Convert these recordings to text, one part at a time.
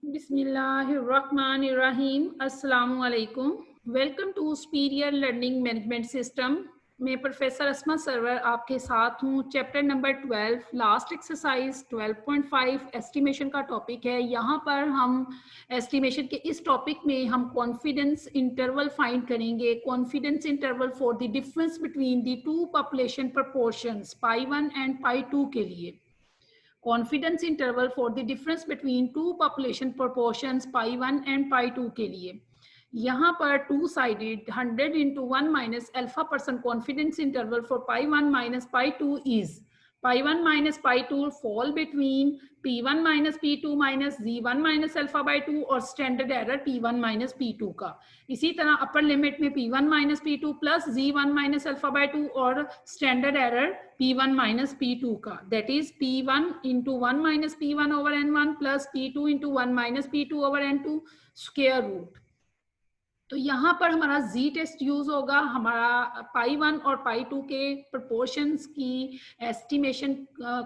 बिस्मिल्लाहिर्रहमानिर्रहीम। अस्सलामु अलैकुम। Welcome to superior learning management system. मैं प्रोफेसर अस्मा सरवर आपके साथ हूँ। Chapter number 12 last exercise 12.5 estimation का टॉपिक है। यहाँ पर हम एस्टिमेशन के इस टॉपिक में हम कॉन्फिडेंस इंटरवल फाइंड करेंगे। Confidence interval for the difference between the two population proportions pi 1 and pi 2 के लिए। Confidence interval for the difference between to population proportions pi 1 and pi 2 के लिए। यहाँ पर to sided 100 into 1 minus alpha % confidence interval for pi 1 minus pi 2 is pi 1 minus pi 2 fall between p1 minus p2 minus z1 minus alpha by 2 और standard error p1 minus p2 का। इसी तरह upper limit में p1 minus p2 plus z1 minus alpha by 2 और standard error p1 minus p2 का। That is p1 into 1 minus p1 over n1 plus p2 into 1 minus p2 over n2 square root. तो यहाँ पर हमारा जी test use होगा। हमारा पाई 1 और पाई 2 के प्रोपोर्शंस की एस्टिमेशन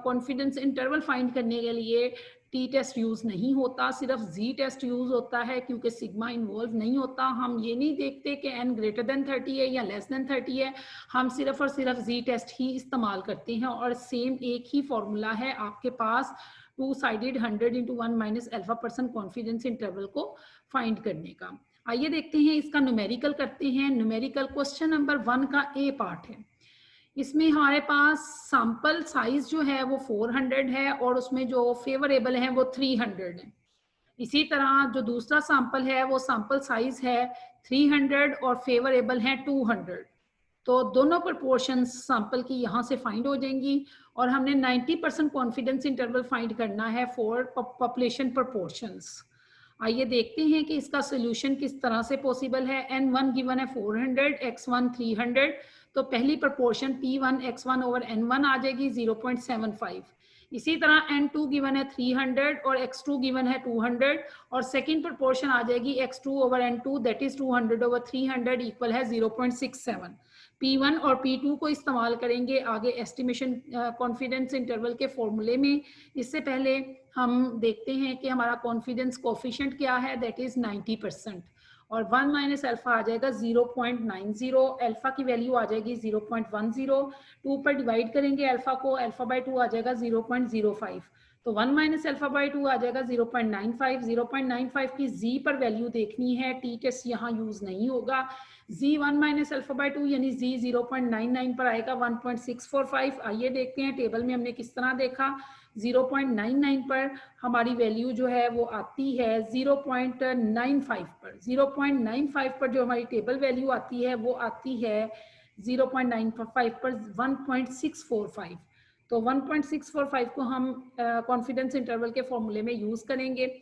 कॉन्फिडेंस इंटरवल फाइंड करने के लिए टी टेस्ट यूज नहीं होता, सिर्फ जी टेस्ट यूज होता है क्योंकि सिग्मा इन्वॉल्व नहीं होता। हम ये नहीं देखते कि n ग्रेटर देन 30 है या लेस देन 30 है, हम सिर्फ और सिर्फ जी टेस्ट ही इस्तेमाल करते हैं। और सेम एक ही फॉर्मूला है आपके पास two sided 100 into 1 minus alpha % confidence interval को फाइंड करने का। आइए देखते हैं इसका न्यूमेरिकल करते हैं। न्यूमेरिकल क्वेश्चन नंबर 1 का ए पार्ट है। इसमें हमारे पास सैंपल साइज जो है वो 400 है और उसमें जो फेवरेबल है वो 300 है। इसी तरह जो दूसरा सैंपल है वो सैंपल साइज है 300 और फेवरेबल है 200। तो दोनों प्रोपोर्शन सैंपल की यहाँ से फाइंड हो जाएंगी और हमने 90% कॉन्फिडेंस इंटरवल फाइंड करना है फॉर पॉपुलेशन प्रोपोर्शंस। आइए देखते हैं कि इसका सोल्यूशन किस तरह से पॉसिबल है। n1 गिवन है 400, x1 300, तो पहली proportion p1 x1 over n1 आ जाएगी 0.75। इसी तरह n2 गिवन है 300 और x2 गिवन है 200 और सेकंड प्रोपोर्शन आ जाएगी x2 over n2 that is 200 over 300 equal है 0.67। P1 और P2 को इस्तेमाल करेंगे आगे एस्टिमेशन कॉन्फिडेंस इंटरवल के फॉर्मूले में। इससे पहले हम देखते हैं कि हमारा कॉन्फिडेंस कोफिशिएंट क्या है, दैट इज 90% और 1 माइनस अल्फा आ जाएगा 0.90, अल्फा की वैल्यू आ जाएगी 0.10, 2 पर डिवाइड करेंगे अल्फा को, अल्फा बाय 2 आ जाएगा 0.05, तो 1 माइनस अल्फा बाय 2 आ जाएगा 0.95। 0.95 की जी पर वैल्यू देखनी है, टी टेस्ट यहाँ यूज नहीं होगा। जी 1 माइनस अल्फा बाय 2 यानी जी 0.99 पर आएगा 1.645। आइए देखते हैं टेबल में हमने किस तरह देखा। 0.99 पर हमारी वैल्यू जो है वो आती है 0.95 पर। 0.95 पर जो हमारी टेबल वैल्यू आती है वो आती है 0.95 पर 1.645। तो 1.645 को हम कॉन्फिडेंस इंटरवल के फॉर्मूले में यूज करेंगे।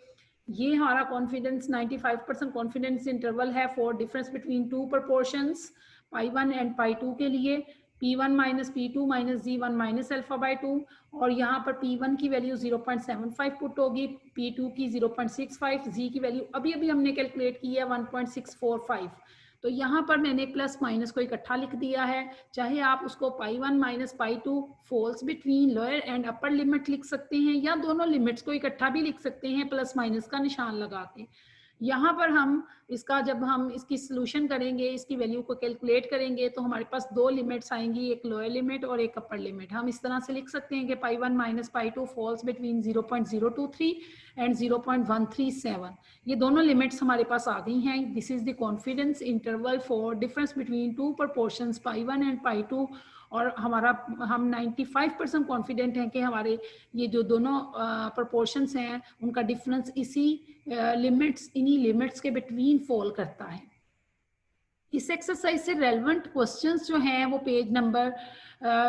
ये हमारा कॉन्फिडेंस 95% कॉन्फिडेंस इंटरवल है for difference between two proportions pi 1 and pi 2 के लिए। P1 minus P2 minus Z1 minus alpha by 2 और यहाँ पर P1 की वैल्यू 0.75 पुट होगी, P2 की 0.65, Z की वैल्यू अभी अभी हमने कैलकुलेट की है 1.645। तो यहाँ पर मैंने प्लस माइनस को इकट्ठा लिख दिया है, चाहे आप उसको pi 1 minus pi 2 falls between lower and upper limit लिख सकते हैं या दोनों लिमिट्स को इकट्ठा भी लिख सकते हैं प्लस माइनस का निशान लगा के। यहाँ पर हम इसका जब हम इसकी सोल्यूशन करेंगे, इसकी वैल्यू को कैलकुलेट करेंगे तो हमारे पास दो लिमिट्स आएंगी, एक लोअर लिमिट और एक अपर लिमिट। हम इस तरह से लिख सकते हैं कि pi 1 minus pi 2 falls between 0.023 and 0.137। ये दोनों लिमिट्स हमारे पास आ गई हैं। This is the confidence interval for difference between two proportions pi 1 and pi 2 और हम 95% कॉन्फिडेंट हैं कि हमारे ये जो दोनों प्रोपोर्शंस हैं उनका डिफरेंस इसी इन्हीं लिमिट्स के बिटवीन फॉल करता है। इस एक्सरसाइज से रेलेवेंट क्वेश्चंस जो हैं वो पेज नंबर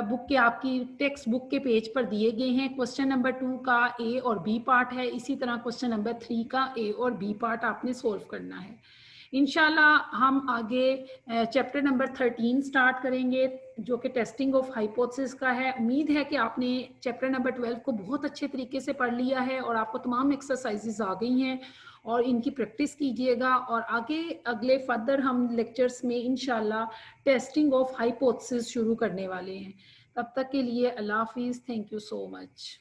बुक के आपकी टेक्स्ट बुक के पेज पर दिए गए हैं। क्वेश्चन नंबर 2 का ए और बी पार्ट है, इसी तरह क्वेश्चन नंबर 3 का ए और बी पार्ट आपने सोल्व करना है। इंशाल्लाह हम आगे चैप्टर नंबर 13 स्टार्ट करेंगे जो कि टेस्टिंग ऑफ हाइपोथेसिस का है। उम्मीद है कि आपने चैप्टर नंबर 12 को बहुत अच्छे तरीके से पढ़ लिया है और आपको तमाम एक्सरसाइजेस आ गई हैं और इनकी प्रैक्टिस कीजिएगा। और आगे अगले फर्दर हम लेक्चर्स में इंशाल्लाह टेस्टिंग ऑफ हाइपोथेसिस शुरू करने वाले हैं। तब तक के लिए अल्लाह हाफिज़, थैंक यू सो मच।